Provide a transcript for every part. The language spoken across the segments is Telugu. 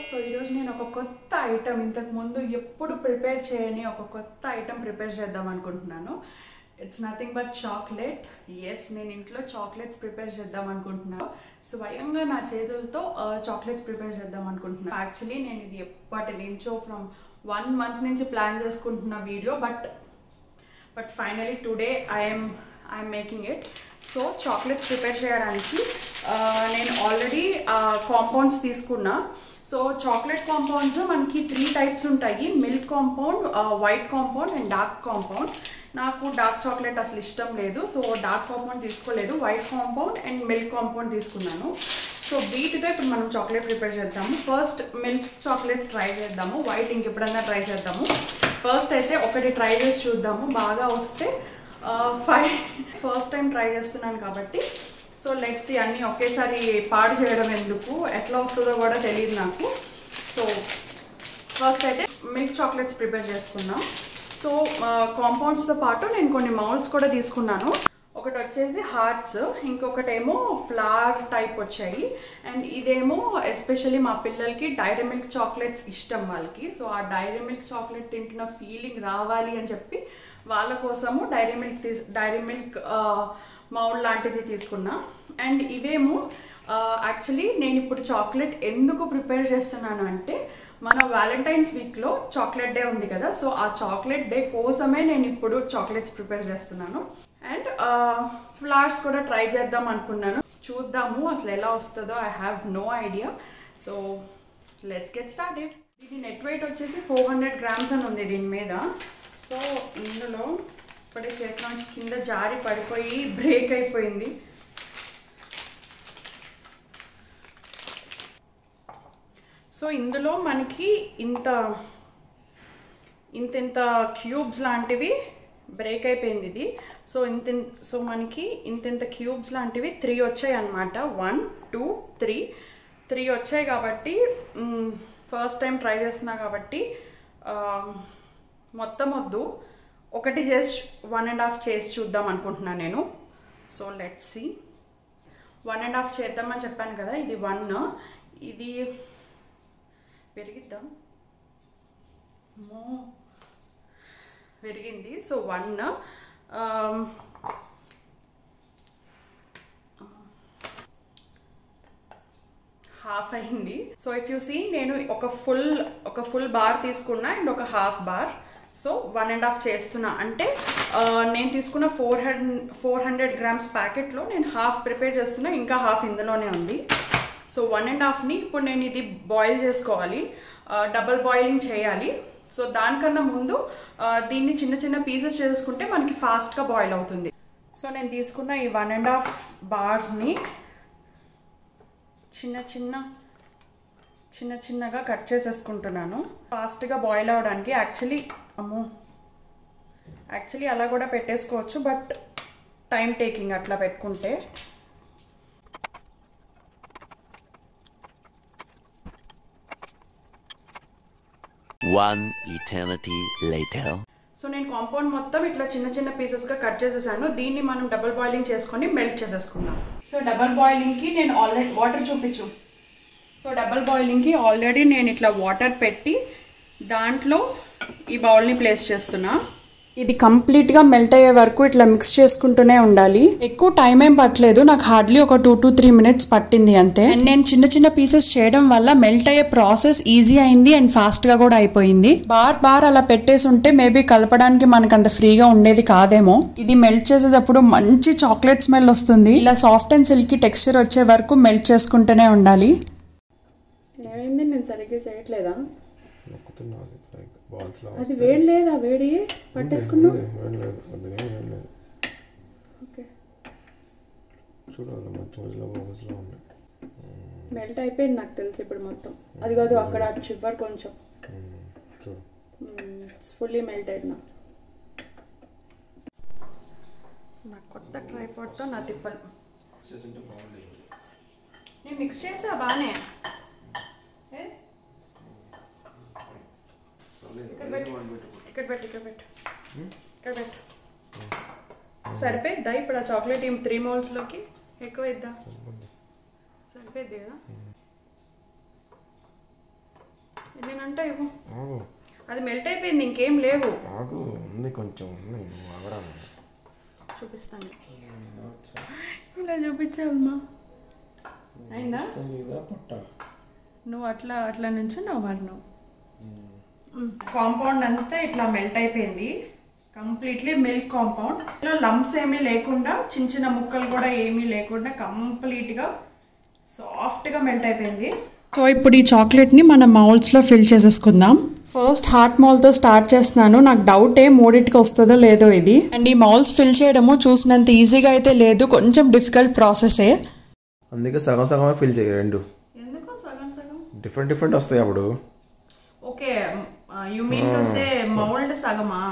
సో ఈరోజు నేను ఒక కొత్త ఐటమ్ ఇంతకు ముందు ఎప్పుడు ప్రిపేర్ చేయని ఒక కొత్త ఐటమ్ ప్రిపేర్ చేద్దాం అనుకుంటున్నాను. It's nothing but chocolate. Yes, నేను ఇంట్లో చాక్లెట్స్ ప్రిపేర్ చేద్దాం అనుకుంటున్నాను. స్వయంగా నా చేతులతో చాక్లెట్స్ ప్రిపేర్ చేద్దాం అనుకుంటున్నాను. యాక్చువల్లీ నేను ఇది ఎప్పటి నుంచో ఫ్రమ్ 1 month నుంచి ప్లాన్ చేసుకుంటున్న video, but finally today I'm making it. So chocolates prepare చేయడానికి నేను ఆల్రెడీ కాంపౌండ్స్ తీసుకున్నా. సో చాక్లెట్ కాంపౌండ్స్ మనకి 3 types ఉంటాయి: milk compound, white compound and dark compound. నాకు డార్క్ చాక్లెట్ అసలు ఇష్టం లేదు, సో డార్క్ కాంపౌండ్ తీసుకోలేదు. White compound and milk compound తీసుకున్నాను. సో వీటితో ఇప్పుడు మనం చాక్లెట్ ప్రిపేర్ చేద్దాము. ఫస్ట్ మిల్క్ చాక్లెట్స్ ట్రై చేద్దాము, వైట్ ఇంకెప్పుడన్నా ట్రై చేద్దాము. ఫస్ట్ అయితే ఒకటి ట్రై చేసి చూద్దాము, బాగా వస్తే ఫస్ట్ టైం ట్రై చేస్తున్నాను కాబట్టి సో లెట్స్ సీ. అన్నీ ఒకేసారి పాడు చేయడం ఎందుకు, ఎట్లా వస్తుందో కూడా తెలియదు నాకు. సో ఫస్ట్ అయితే మిల్క్ చాక్లెట్స్ ప్రిపేర్ చేసుకున్నాం. సో కాంపౌండ్స్తో పాటు నేను కొన్ని మౌల్డ్స్ కూడా తీసుకున్నాను. ఒకటి వచ్చేసి హార్ట్స్, ఇంకొకటేమో ఫ్లవర్ టైప్ వచ్చాయి. అండ్ ఇదేమో ఎస్పెషల్లీ మా పిల్లలకి డైరీ మిల్క్ చాక్లెట్స్ ఇష్టం వాళ్ళకి. సో ఆ డైరీ మిల్క్ చాక్లెట్ తింటున్న ఫీలింగ్ రావాలి అని చెప్పి వాళ్ళ కోసము డైరీ మిల్క్ మౌల్డ్ లాంటిది తీసుకున్నా. అండ్ ఇవేమో యాక్చువల్లీ నేను ఇప్పుడు చాక్లెట్ ఎందుకు ప్రిపేర్ చేస్తున్నాను అంటే, మన వ్యాలంటైన్స్ వీక్లో చాక్లెట్ డే ఉంది కదా. సో ఆ చాక్లెట్ డే కోసమే నేను ఇప్పుడు చాక్లెట్స్ ప్రిపేర్ చేస్తున్నాను. అండ్ ఫ్లవర్స్ కూడా ట్రై చేద్దాం అనుకున్నాను. చూద్దాము అసలు ఎలా వస్తుందో. I have no idea. So let's get started. దీని నెట్ వెయిట్ వచ్చేసి 400 grams అని ఉంది దీని మీద. సో ఇందులో ఇప్పుడే చేతిలో నుంచి కింద జారి పడిపోయి బ్రేక్ అయిపోయింది. సో ఇందులో మనకి ఇంత క్యూబ్స్ లాంటివి బ్రేక్ అయిపోయింది ఇది. సో మనకి ఇంత క్యూబ్స్ లాంటివి 3 వచ్చాయి అన్నమాట. 1 2 3 వచ్చాయి కాబట్టి ఫస్ట్ టైం ట్రై చేస్తున్నా కాబట్టి మొత్తం వద్దు, ఒకటి జస్ట్ 1.5 చేసి చూద్దాం అనుకుంటున్నాను నేను. So let's see. 1.5 చేద్దామని చెప్పాను కదా. ఇది 1, ఇది పెరిగిద్దాం, పెరిగింది. సో 1 హాఫ్ అయింది. సో ఇఫ్ యూ సీ, నేను ఒక ఫుల్ బార్ తీసుకున్నా అండ్ ఒక హాఫ్ బార్. సో 1.5 చేస్తున్నా అంటే నేను తీసుకున్న 400 grams ప్యాకెట్లో నేను హాఫ్ ప్రిపేర్ చేస్తున్నా, ఇంకా హాఫ్ ఇందులోనే ఉంది. సో 1.5ని ఇప్పుడు నేను ఇది బాయిల్ చేసుకోవాలి, డబల్ బాయిలింగ్ చేయాలి. సో దానికన్నా ముందు దీన్ని చిన్న పీసెస్ చేసుకుంటే మనకి ఫాస్ట్గా బాయిల్ అవుతుంది. సో నేను తీసుకున్న ఈ 1.5 బార్స్ని చిన్నగా కట్ చేసేసుకుంటున్నాను ఫాస్ట్గా బాయిల్ అవడానికి. యాక్చువల్లీ అలా కూడా పెట్టేసుకోవచ్చు, బట్ టైం టేకింగ్ అట్లా పెట్టుకుంటే. One eternity later. సో నేను కాంపౌండ్ మొత్తం ఇట్లా చిన్న పీసెస్గా కట్ చేసేసాను. దీన్ని మనం డబుల్ బాయిలింగ్ చేసుకొని మెల్ట్ చేసేసుకుందాం. సో డబుల్ బాయిలింగ్కి నేను ఆల్రెడీ వాటర్ చూపించు. సో డబుల్ బాయిలింగ్కి ఆల్రెడీ నేను ఇట్లా వాటర్ పెట్టి దాంట్లో ఈ బౌల్ని ప్లేస్ చేస్తున్నా. ఇది కంప్లీట్గా మెల్ట్ అయ్యే వరకు ఇట్లా మిక్స్ చేసుకుంటూనే ఉండాలి. ఎక్కువ టైం ఏం పట్టలేదు, నాకు హార్డ్లీ ఒక 2 to 3 minutes పట్టింది అంతే. అండ్ నేను చిన్న పీసెస్ చేయడం వల్ల మెల్ట్ అయ్యే ప్రాసెస్ ఈజీ అయింది అండ్ ఫాస్ట్గా కూడా అయిపోయింది. బార్ అలా పెట్టేసి ఉంటే మేబీ కలపడానికి మనకు అంత ఫ్రీగా ఉండేది కాదేమో. ఇది మెల్ట్ చేసేటప్పుడు మంచి చాక్లెట్ స్మెల్ వస్తుంది. ఇలా సాఫ్ట్ అండ్ సిల్కీ టెక్స్చర్ వచ్చే వరకు మెల్ట్ చేసుకుంటూనే ఉండాలి. ఏమైంది, నేను సరిగ్గా చేయట్లేదా? అది వేడి లేదా? వేడి పట్టేసుకున్నా. మెల్ట్ అయిపోయింది నాకు తెలిసి ఇప్పుడు మొత్తం. అది కాదు, అక్కడ చివరి కొంచెం ఫుల్లీ మెల్ట్ అయినా. నా కొత్త ట్రైపాడ్తో నా తిప్పలు నేను మిక్స్ చేసా బాగానే. ఇక్కడ పెట్టు. సరిపోద్దా ఇప్పుడు ఆ చాక్లెట్ 3 మౌల్స్లోకి? ఎక్కువ ఇద్దా? సరిపోద్ది కదా. అంటే అది మెల్ట్ అయిపోయింది, ఇంకేం లేవు. ఉంది కొంచెం చూపిస్తాను, ఇలా చూపించావమ్మా. అయిందా? నువ్వు అట్లా నుంచున్నావు మరి. నువ్వు కాంపౌండ్ అంతా ఇట్లా మెల్ట్ అయిపోయింది, కంప్లీట్లీ మిల్క్ కాంపౌండ్. లంప్స్ ఏమీ లేకుండా, చిన్న చిన్న ముక్కలు కూడా ఏమీ లేకుండా కంప్లీట్గా సాఫ్ట్గా మెల్ట్ అయిపోయింది. సో ఇప్పుడు ఈ చాక్లెట్ని మనం మౌల్డ్స్లో ఫిల్ చేసేసుకుందాం. ఫస్ట్ హాట్ మౌల్తో స్టార్ట్ చేస్తున్నాను. నాకు డౌట్ మూడింటికి వస్తుందో లేదో ఇది. అండ్ ఈ మౌల్స్ ఫిల్ చేయడము చూసినంత ఈజీగా అయితే లేదు, కొంచెం డిఫికల్ట్ ప్రాసెసే. అందుకే సగం సగమే ఫిల్ చేయ రెండు. ఎందుకు సగం సగం? డిఫరెంట్ వస్తాయి అప్పుడు. Okay, you mean to say mould సగమా?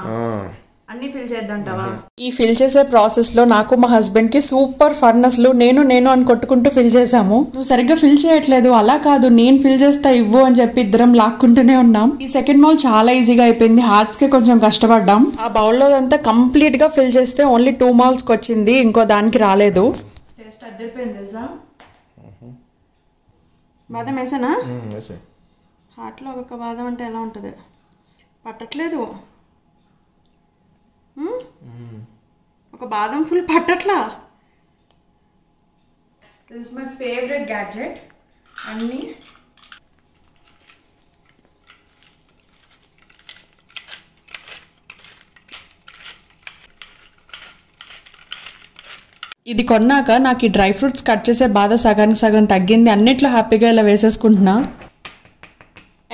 అన్ని ఫిల్ చేద్దాంటావా? ఈ ఫిల్ చేసే ప్రాసెస్ లో నాకు మా హస్బెండ్ కి సూపర్ ఫన్. అసలు నేను అని కొట్టుకుంటూ ఫిల్ చేసాము. నువ్వు సరిగ్గా ఫిల్ చేయట్లేదు, అలా కాదు నేను ఫిల్ చేస్తా ఇవ్వు అని చెప్పి ఇద్దరం లాక్కుంటూనే ఉన్నాం. ఈ సెకండ్ మౌల్ చాలా ఈజీగా అయిపోయింది, హార్ట్స్ కి కొంచెం కష్టపడ్డాం. ఆ బౌల్ లో అంతా కంప్లీట్ గా ఫిల్ చేస్తే ఓన్లీ 2 మౌల్స్ కి వచ్చింది, ఇంకో దానికి రాలేదు. టేస్ట్ అదిరిపోయింది తెలుసా? బాదం వేసానా? హార్ట్ లో ఒక బాదం అంటే ఎలా ఉంటుంది? పట్టట్లేదు, ఒక బాదం ఫుల్ పట్టట్లా. This is my favourite gadget. అన్నీ ఇది కొన్నాక నాకు ఈ డ్రై ఫ్రూట్స్ కట్ చేసే బాధ సగానికి సగం తగ్గింది. అన్నిట్లో హ్యాపీగా ఇలా వేసేసుకుంటున్నా.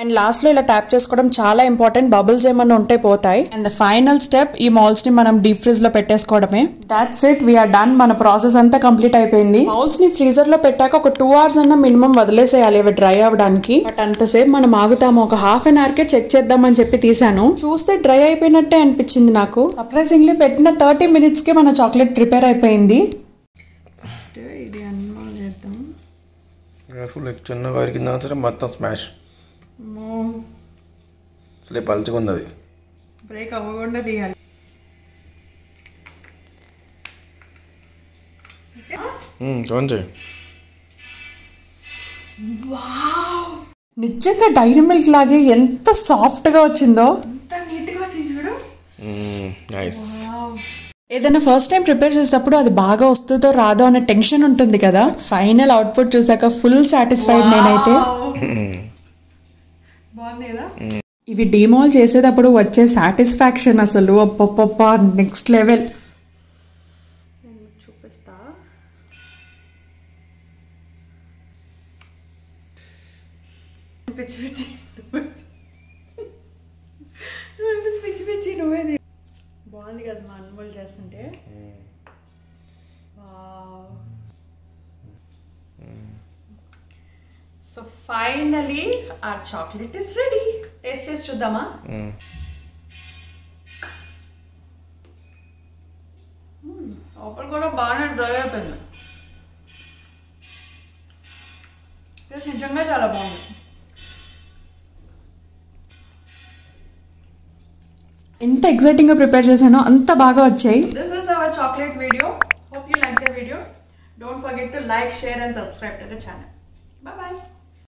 అండ్ లాస్ట్లో ఇలా ట్యాప్ చేసుకోవడం చాలా ఇంపార్టెంట్, బబుల్స్ ఏమన్నా ఉంటే పోతాయి. అండ్ ద ఫైనల్ స్టెప్, ఈ మౌల్స్ ని మనం డీప్ ఫ్రిజ్ లో పెట్టేసుకోవడమే. That's it, we're done. మన ప్రాసెస్ అంతా కంప్లీట్ అయిపోయింది. మౌల్స్ ని ఫ్రీజర్ లో పెట్టాక ఒక 2 hours అన్న మినిమం వదిలేసేయాలి అవి డ్రై అవ్వడానికి. బట్ అంతసేపు మనం ఆగుతాము, ఒక ½ an hour కే చెక్ చేద్దామని చెప్పి తీసాను. చూస్తే డ్రై అయిపోయినట్టే అనిపించింది నాకు. సర్ప్రైజింగ్లీ పెట్టిన 30 minutes కే మన చాక్లెట్ ప్రిపేర్ అయిపోయింది. ఫస్ట్ ఇది అన్మాల్ చేద్దాం. చిన్నగా వరికిందా సరే మొత్తం స్మాష్. అసలే పలుచుకుంది, అది బ్రేక్ అవ్వకుండా తీయాలి. నిజంగా డైరీ మిల్క్ లాగే ఎంత సాఫ్ట్ గా వచ్చిందో, ఎంత నీట్ గా వచ్చింది చూడు. ఏదైనా ఫస్ట్ టైం ప్రిపేర్ చేసేటప్పుడు అది బాగా వస్తుందో రాదో అనే టెన్షన్ ఉంటుంది కదా. ఫైనల్ అవుట్పుట్ చూసాక ఫుల్ సాటిస్ఫైడ్ నేనైతే. బాగుంది కదా. ఇవి డిమాల్ చేసేటప్పుడు వచ్చే సాటిస్ఫాక్షన్ అసలు అప్పప్ప నెక్స్ట్ లెవెల్. చూపిస్తా. పిచ్చి పిచ్చి పిచ్చి పిచ్చి నువ్వేది. బాగుంది కదా మా అన్మోల్ చేస్తుంటే. So finally our chocolate is ready. Taste చేసి చూద్దామా? లోపల కూడా బాగానే డ్రై అయిపోయింది. టేస్ట్ నిజంగా చాలా బాగుంది. ఎంత ఎక్సైటింగ్ గా ప్రిపేర్ చేశానో అంత బాగా వచ్చాయి. This is our chocolate video. Hope you like the video. Don't forget to like, share and subscribe to the channel. Bye bye.